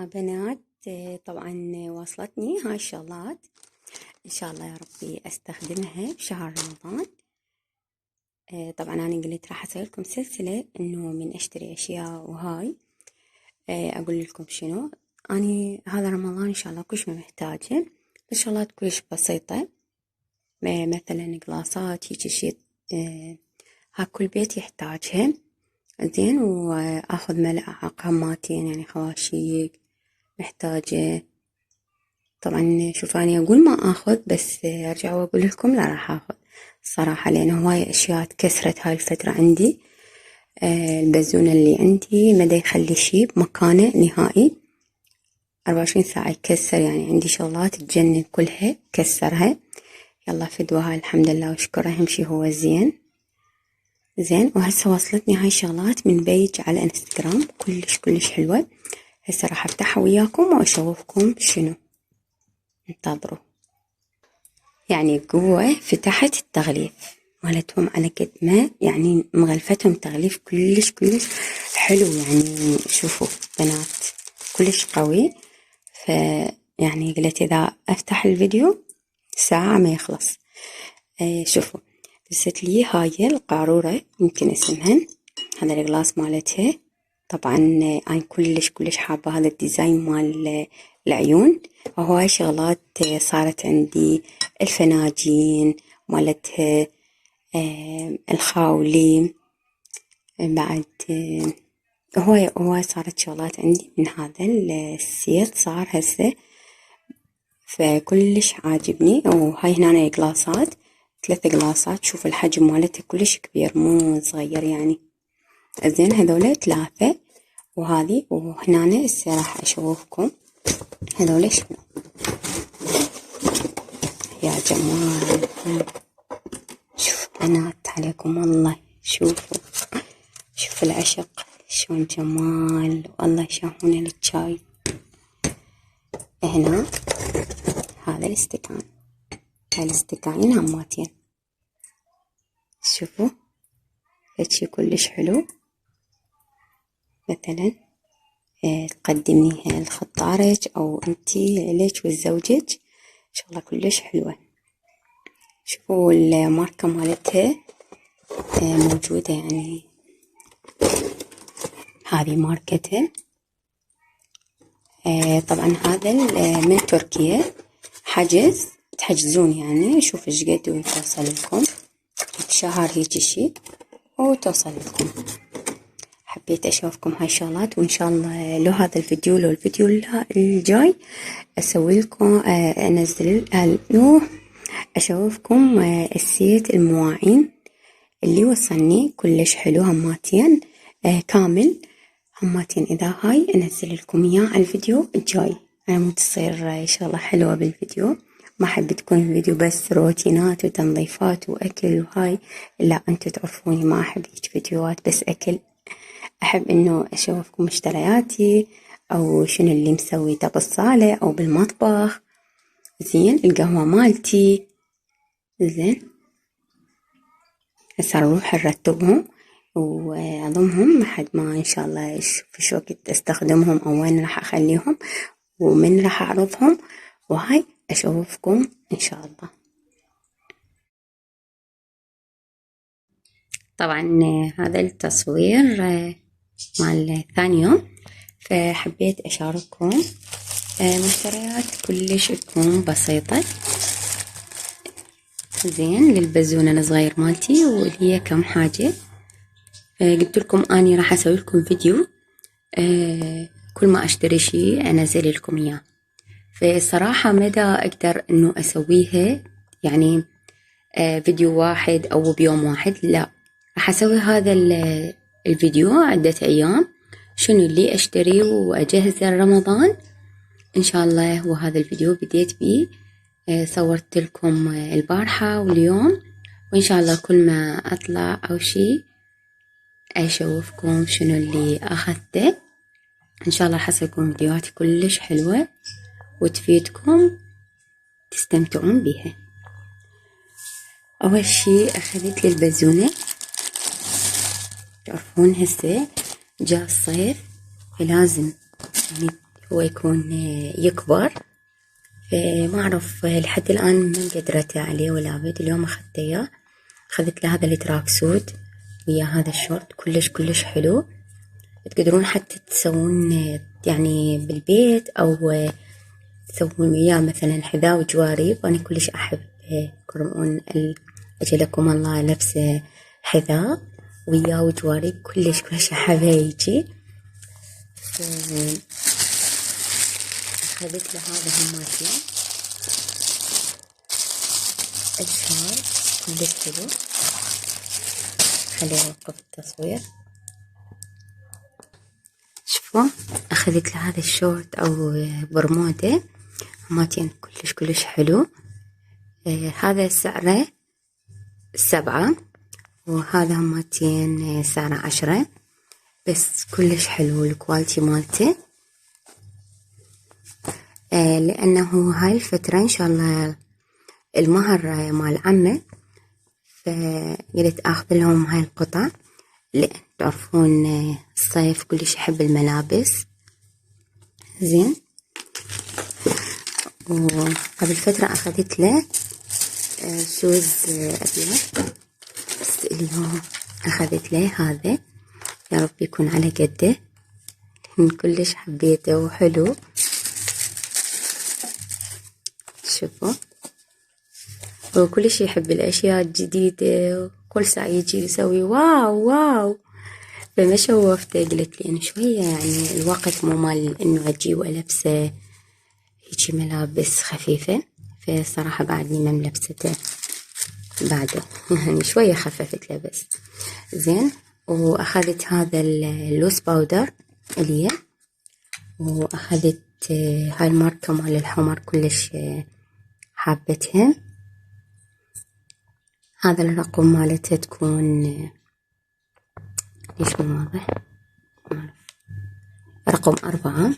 بنات، طبعا واصلتني هاي الشغلات. إن شاء الله يا ربي أستخدمها بشهر رمضان. طبعا أنا قلت راح أسوي لكم سلسلة إنه من أشتري أشياء وهاي. أقول لكم شنو أني هذا رمضان إن شاء الله كلش ما محتاجة، بس شغلات كلش بسيطة، مثلا قلاصات هيك شي. ها كل بيت يحتاجها زين. وأخذ ملعقة ماتين يعني خواشيق محتاجة. طبعا شوف أنا أقول ما أخذ، بس أرجع وأقول لكم لا راح أخذ الصراحة، لأن هواي أشياء تكسرت هاي الفترة عندي. البزونة اللي عندي ما دا يخلي شي بمكانه نهائي، 24 ساعة يكسر، يعني عندي شغلات تجنن كلها كسرها. يلا فدوها الحمد لله وشكرا، أهم شي هو زين. وهسه وصلتني هاي الشغلات من بيج على انستغرام كلش كلش حلوة. هسه راح افتحها وياكم واشوفكم شنو. انتظروا. يعني قوة فتحت التغليف مالتهم على قد ما يعني مغلفتهم تغليف كلش كلش حلو. يعني شوفوا بنات كلش قوي. يعني قلت اذا افتح الفيديو ساعة ما يخلص. شوفوا دست لي هاي القارورة يمكن اسمها، هذا القلاص مالتها. طبعا انا كلش كلش حابة هذا الديزاين مال العيون. وهواي شغلات صارت عندي، الفناجين مالتها، الخاولي بعد، هواي صارت شغلات عندي من هذا السيت صار هسه، فكلش عاجبني. وهاي هنا قلاصات 3 قلاصات، شوف الحجم مالتها كلش كبير مو صغير يعني. زين هذول 3 وهذه. وهنا هسه راح اشوفكم هذول شنو. يا جمال شوف بنات عليكم الله، شوفوا العشق شلون جمال، والله يشاهون للشاي. هنا هذا الاستكان، هاي الاستكانين هماتين، شوفوا هيك كلش حلو. مثلا تقدميها لخطارك او انتي ليش وزوجك، شغلة كلش حلوة. شوفوا الماركة مالتها موجودة، يعني هذه ماركتها. طبعا هذا من تركيا، حجز تحجزون يعني. شوف ايش قد وتوصل لكم بشهر هيك شي وتوصل لكم. حبيت اشوفكم هاي الشغلات، وان شاء الله لو هذا الفيديو لو الفيديو الجاي اسوي لكم انزل اشوفكم السيت المواعين اللي وصلني كلش حلو هماتين، كامل هماتين. اذا هاي انزل لكم اياه على الفيديو الجاي. انا مو تصير شغله حلوه بالفيديو، ما احب تكون الفيديو بس روتينات وتنظيفات واكل وهاي، لا انتوا تعرفوني ما احب هيك فيديوهات بس اكل. احب انه اشوفكم مشترياتي او شنو اللي مسويته بالصاله او بالمطبخ. زين القهوه مالتي. زين هسه نروح نرتبهم واضمهم لحد ما ان شاء الله فيش وقت استخدمهم او وين راح اخليهم ومن راح اعرضهم، وهاي اشوفكم ان شاء الله. طبعا هذا التصوير مال ثاني يوم، فحبيت اشارككم مشتريات كلش تكون بسيطة. زين للبزونة الصغير مالتي، وهي كم حاجة. قلت لكم اني راح اسوي لكم فيديو كل ما اشتري شيء انزل لكم اياه. فصراحة مدى اقدر انه اسويها يعني فيديو واحد او بيوم واحد، لا راح اسوي هذا الفيديو عدة ايام، شنو اللي اشتريه واجهز لرمضان ان شاء الله. وهذا الفيديو بديت بيه، صورت لكم البارحة واليوم، وان شاء الله كل ما اطلع او شي اشوفكم شنو اللي اخذته. ان شاء الله راح تكون فيديوهاتي كلش حلوة وتفيدكم تستمتعون بها. اول شي اخذت لي البزونة، تعرفون هسه جاء الصيف فلازم يعني هو يكون يكبر. فما أعرف لحد الآن ما قدرت عليه ولا أبد. اليوم أخذت إياه، أخذت له هذا التراك سوت ويا هذا الشورت كلش حلو. تقدرون حتى تسوون يعني بالبيت أو تسوون وياه مثلا حذاء وجوارب. أنا كلش أحب كرمون أجلكم الله لبسه حذاء وياه وجوارب كلش أحبها يجي. أخذت له هذا هماتين الشال كلش حلو. خليني أوقف التصوير. شوفوا أخذت له هذا الشورت أو برموده هماتين كلش حلو. هذا سعره 7 وهذا هماتين سعره 10، بس كلش حلو الكواليتي مالته. لأنه هاي الفترة إن شاء الله المهر مال عمه، فقلت أخذ لهم هاي القطع لأن تعرفون الصيف كلش يحب الملابس. زين. وقبل فترة أخذت له شوز أبيض، بس اليوم أخذت له هذا. يا رب يكون على قده، كلش حبيته وحلو. شوفوا هو كلش يحب الأشياء الجديدة، وكل ساعة يجي يسوي واو. فما شوفته، قلت لي إنه شوية يعني الوقت مو مال إنه أجي وألبسه هيجي ملابس خفيفة. فصراحة بعدني ما ملبسته بعده يعني شوية خففت له بس. زين. وأخذت هذا اللوس باودر اللي وأخذت هاي الماركة مال الحمر كلش حابتها. هذا الرقم مالتها تكون ليش مو واضح، رقم 4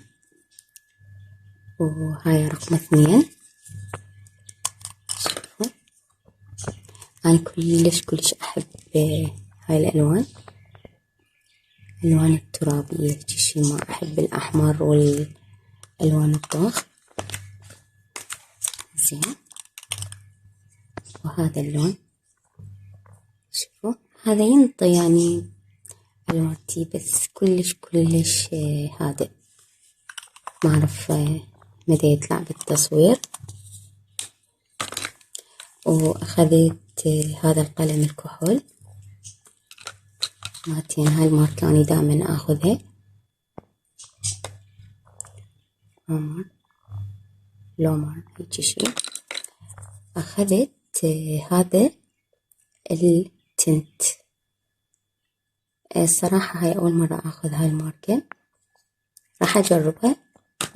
وهاي رقم 2. أنا كلش أحب هاي الألوان، الألوان الترابية شي. ما أحب الأحمر والألوان الضوء. زين. وهذا اللون شوفوا هذا ينطي يعني ألوانتي، بس كلش هادئ. ما أعرف متى يطلع بالتصوير. وأخذت هذا القلم الكحول مالتين هاي الماركة أنا دائما أخذها، لومر هيجي شي. أخذت هذا التنت. الصراحة هاي أول مرة أخذ هاي الماركة، راح أجربها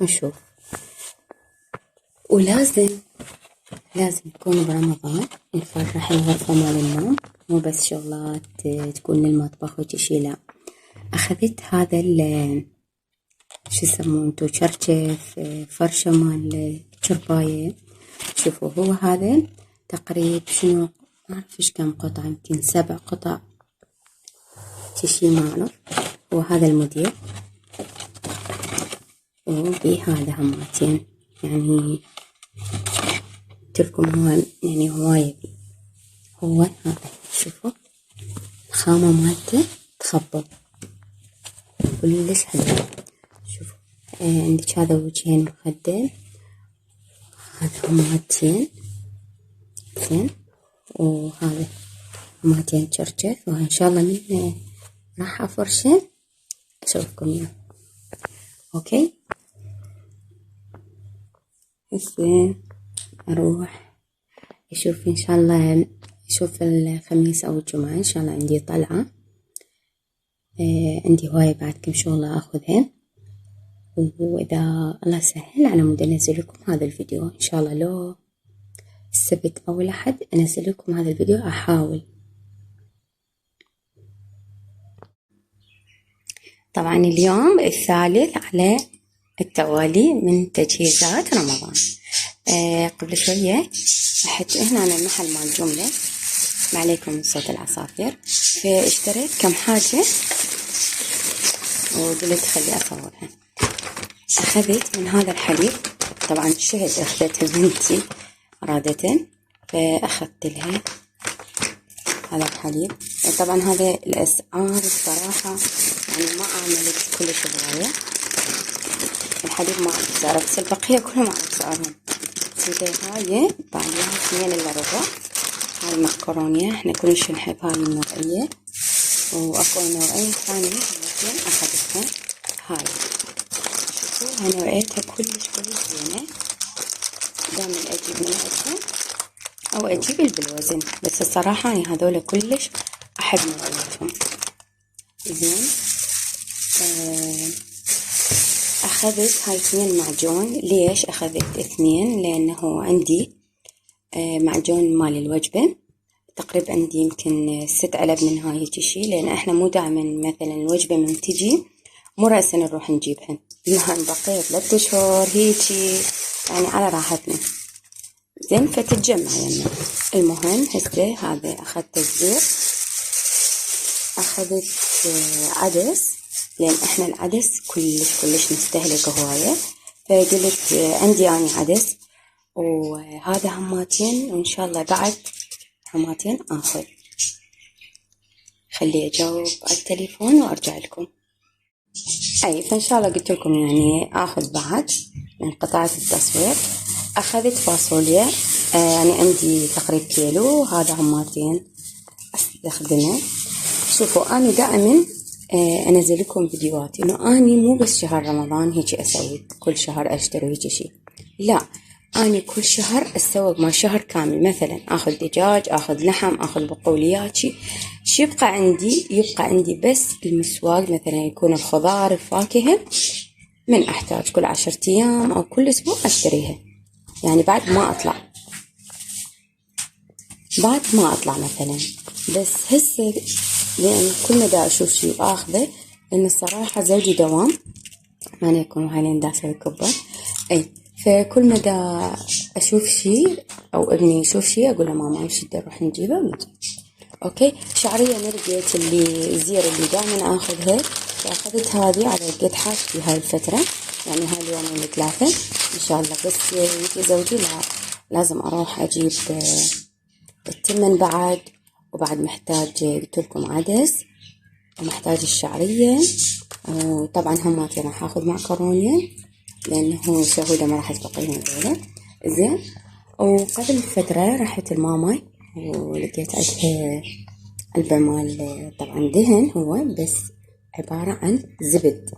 ونشوف. ولازم يكون برمضان نفرح الغرفة مال النوم، مو بس شغلات تكون للمطبخ وشي. لا، أخذت هذا شو يسمونه انتو شرشف، فرشة مال شرباية. شوفوا هو هذا تقريب شنو ما أعرف إيش كم قطعة، يمكن 7 قطع شي ما أعرف. وهذا الموديل وبهذا هماتين يعني قلتلكم هو يعني هواية بي. هو هذا شوفوا الخامة مالته تخبل كلش حلو. شوفوا عندك هذا وجهين مخدل، هذا هماتين. زين. وهذا هماتين شرشف. وإن شاء الله من راح أفرشه أشوفكم إياه. أوكي. زين. أروح أشوف إن شاء الله، أشوف الخميس أو الجمعة إن شاء الله عندي طلعة. عندي هواية بعد كم شغلة أخذها، وإذا الله سهل على مود أنزل لكم هذا الفيديو إن شاء الله. لو السبت أو الأحد أنزل لكم هذا الفيديو، أحاول. طبعا اليوم الثالث على التوالي من تجهيزات رمضان. قبل شوية رحت هنا على المحل مال جملة، ما عليكم من صوت العصافير، فاشتريت كم حاجة وقلت خلي أصورها. أخذت من هذا الحليب، طبعا شهد أخذتها بنتي إرادة، فأخذت لها هذا الحليب. طبعا هذا الأسعار الصراحة يعني ما عملت كلش هواية، الحليب ما أعرف سعره، بس البقية كلهم أعرف سعرهم. هاي بعدها 2 إلا ربع. هاي المعكرونية احنا كلش نحب هاي النوعية، وأكو نوعية ثانية ممكن أخذتها. هاي شوفوا هاي نوعيتها كلش زينة، دائما أجيب من عندها أو أجيب بالوزن، بس الصراحة يعني هذول كلش أحب نوعيتهم. زين أخذت هاي 2 معجون. ليش أخذت 2؟ لأنه عندي معجون مال الوجبة تقريبا عندي يمكن 6 علب من هاي هيك شي، لأن احنا مو دائما مثلا الوجبة من تجي مو رأسا نروح نجيبها، يعني بقية 3 أشهر هيجي يعني على راحتنا. زين فتتجمع يعني. المهم هسه هذا أخذت الزيت، أخذت عدس، لأن إحنا العدس كلش نستهلك هواية، فقلت عندي أنا عدس وهذا هماتين، وإن شاء الله بعد هماتين آخذ. خلي أجاوب على التليفون وأرجع لكم. أي فإن شاء الله قلت لكم يعني آخذ بعد من قطعة التصوير. أخذت فاصوليا يعني عندي تقريبا كيلو، هذا هماتين أستخدمه. شوفوا أنا دائما أنزل لكم فيديوهات إنه أني مو بس شهر رمضان هيك أسوي، كل شهر أشتري هيك شيء، لا، أنا كل شهر أسوق ما شهر كامل. مثلا أخذ دجاج، أخذ لحم، أخذ بقوليات، شي يبقى عندي بس المسواق، مثلا يكون الخضار الفاكهة من أحتاج كل 10 أيام أو كل أسبوع أشتريها، يعني بعد ما أطلع مثلا. بس هسه لأن كل ما دا أشوف شي وآخذه، لأن الصراحة زوجي دوام ما يكون هاي دا أسوي كبة، أي فكل ما دا أشوف شي أو ابني يشوف شي أقول له ماما إيش بدي نروح نجيبه ونجيب. أوكي. شعرية نرجيت اللي زير اللي دائما آخذها، فأخذت هذه على قد حاجتي هاي الفترة، يعني هاي اليومين 3 إن شاء الله. بس يجي زوجي لا لازم أروح أجيب التمن بعد، وبعد محتاج قلت لكم عدس، ومحتاج الشعرية، وطبعا هماتي راح اخذ معكرونية لانه سهولة ما راح تبقيهم ذولا. زين. وقبل فترة رحت الماما ولقيت عندها علبة مال طبعا دهن، هو بس عبارة عن زبد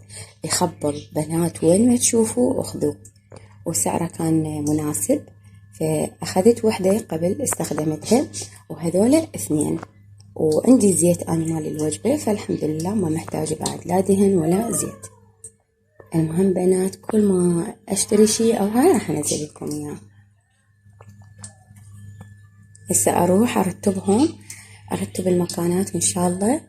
يخبر. بنات وين ما تشوفوا اخذوه، وسعره كان مناسب، فأخذت وحدة قبل استخدمتها، وهذولا 2. وعندي زيت أنا مال الوجبة، فالحمد لله ما محتاج بعد لا دهن ولا زيت. المهم بنات كل ما أشتري شيء أو هاي راح أنزل لكم إياه. هسه أروح أرتب المكانات، وإن شاء الله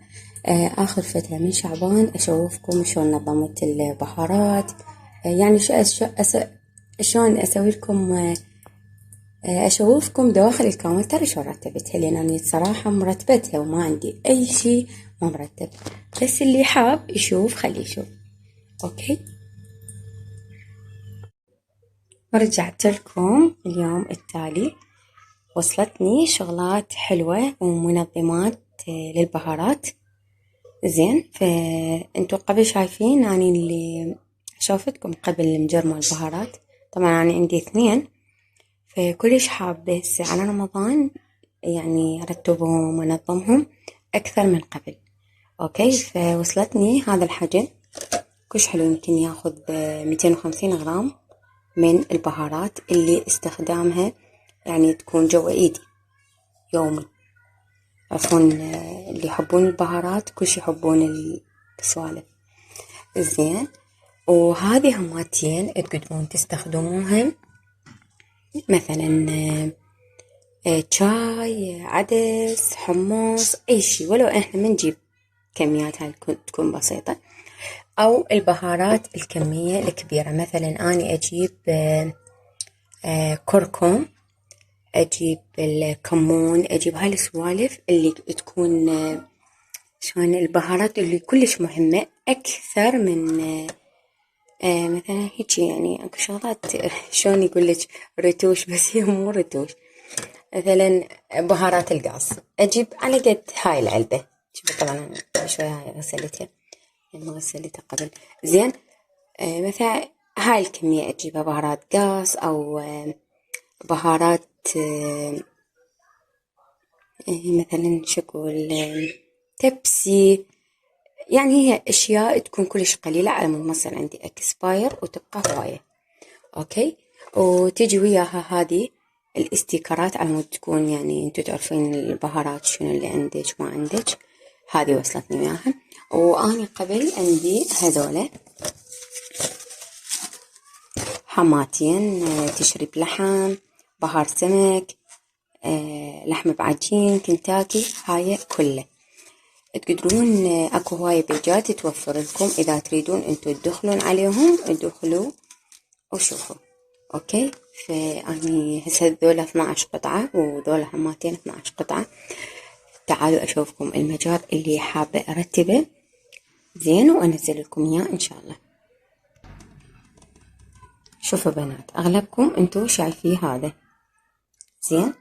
آخر فترة من شعبان أشوفكم شلون نظمت البهارات، يعني شلون أسوي لكم أشوفكم دواخل الكاميرا ترى شو رتبتها، لأن أنا صراحة مرتبتها وما عندي أي شيء ما مرتب، بس اللي حاب يشوف خليه يشوف. أوكي. ورجعت لكم اليوم التالي، وصلتني شغلات حلوة ومنظمات للبهارات. زين. فأنتوا قبل شايفين يعني اللي شوفتكم قبل مجرمة البهارات، طبعا أنا عندي 2، فكلش حابة على رمضان يعني أرتبهم وأنظمهم أكثر من قبل. أوكي. فوصلتني هذا الحجم كلش حلو، يمكن ياخذ 250 غرام من البهارات اللي استخدامها يعني تكون جوا إيدي يومي. عفوا اللي يحبون البهارات كلش يحبون السوالف. زين. وهذه هماتين تقدرون تستخدموها مثلا شاي، عدس، حمص، أي شيء، ولو إحنا منجيب كميات هاي تكون بسيطة، أو البهارات الكمية الكبيرة. مثلا أنا أجيب كركم، أجيب الكمون، أجيب هاي السوالف اللي تكون شلون البهارات اللي كلش مهمة أكثر من مثلا هيجي يعني اكو شغلات شلون يقول لك رتوش، بس هي مو رتوش. مثلا بهارات القاص اجيب على قد هاي العلبة. شوفي طبعا أنا شوي هاي غسلتها، يعني ما غسلتها قبل. زين. مثلا هاي الكمية اجيبها بهارات قاص او بهارات مثلا شكل تبسي. يعني هي اشياء تكون كلش قليلة على مود ما يصير عندي اكسباير وتبقى هواية. اوكي. وتجي وياها هذه الاستيكرات على مود تكون يعني انتو تعرفين البهارات شنو اللي عندك ما عندك. هذه وصلتني وياها. واني قبل عندي هذولا حماتين، تشرب لحم، بهار سمك، لحم بعجين، كنتاكي، هاي كله تقدرون اكو هواية بيجات توفر لكم اذا تريدون انتو تدخلون عليهم ادخلوا وشوفوا. اوكي. فاني هسه ذولا 12 قطعة وذولا هماتين 12 قطعة. تعالوا اشوفكم المجال اللي حابة ارتبه زين وانزل لكم اياه ان شاء الله. شوفوا بنات، اغلبكم انتو شايفين هذا زين.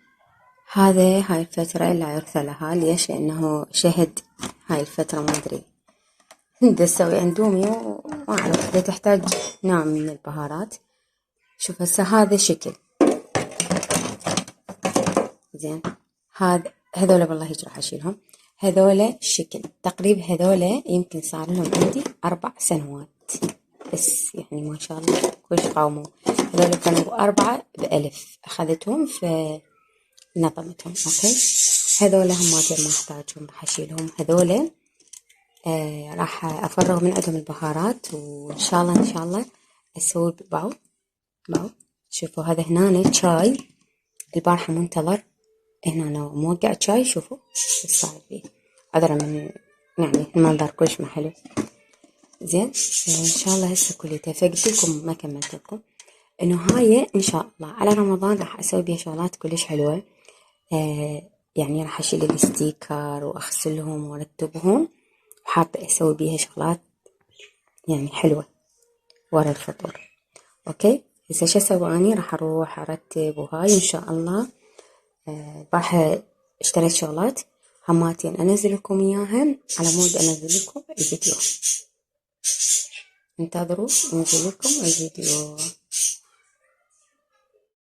هاي الفترة لا يرثى لها. ليش؟ لانه شهد هاي الفترة ما ادري دا اسوي اندومي وما اعرف اذا تحتاج نوع من البهارات. شوف هسه هذا شكل زين. هذولا بالله هيك راح اشيلهم. هذولا شكل تقريبا، هذولا يمكن صار لهم عندي 4 سنوات بس، يعني ما شاء الله كلش قاوموا. هذولا كانوا 4 بألف، اخذتهم فنظمتهم. اوكي. هذولا هماتين ما احتاجهم راح اشيلهم. هذولا راح افرغ من عندهم البهارات، وان شاء الله ان شاء الله اسوي باو. شوفوا هذا هنا شاي البارحة منتظر، هنا أنا موقع شاي. شوفوا ايش صاير فيه، عذرا من يعني المنظر كلش ما حلو. زين. ان شاء الله هسه كليته فقلت لكم ما كملت لكم انه هاي ان شاء الله على رمضان راح اسوي بيها شغلات كلش حلوة. يعني راح اشيل الستيكر واغسلهم وارتبهم، وحابة اسوي بيها شغلات يعني حلوة ورا الفطور. اوكي. هسه شو اسوي اني راح اروح ارتب وهاي ان شاء الله. راح اشتريت شغلات هماتين انزل لكم اياها على مود انزل لكم الفيديو. انتظروا انزل لكم الفيديو.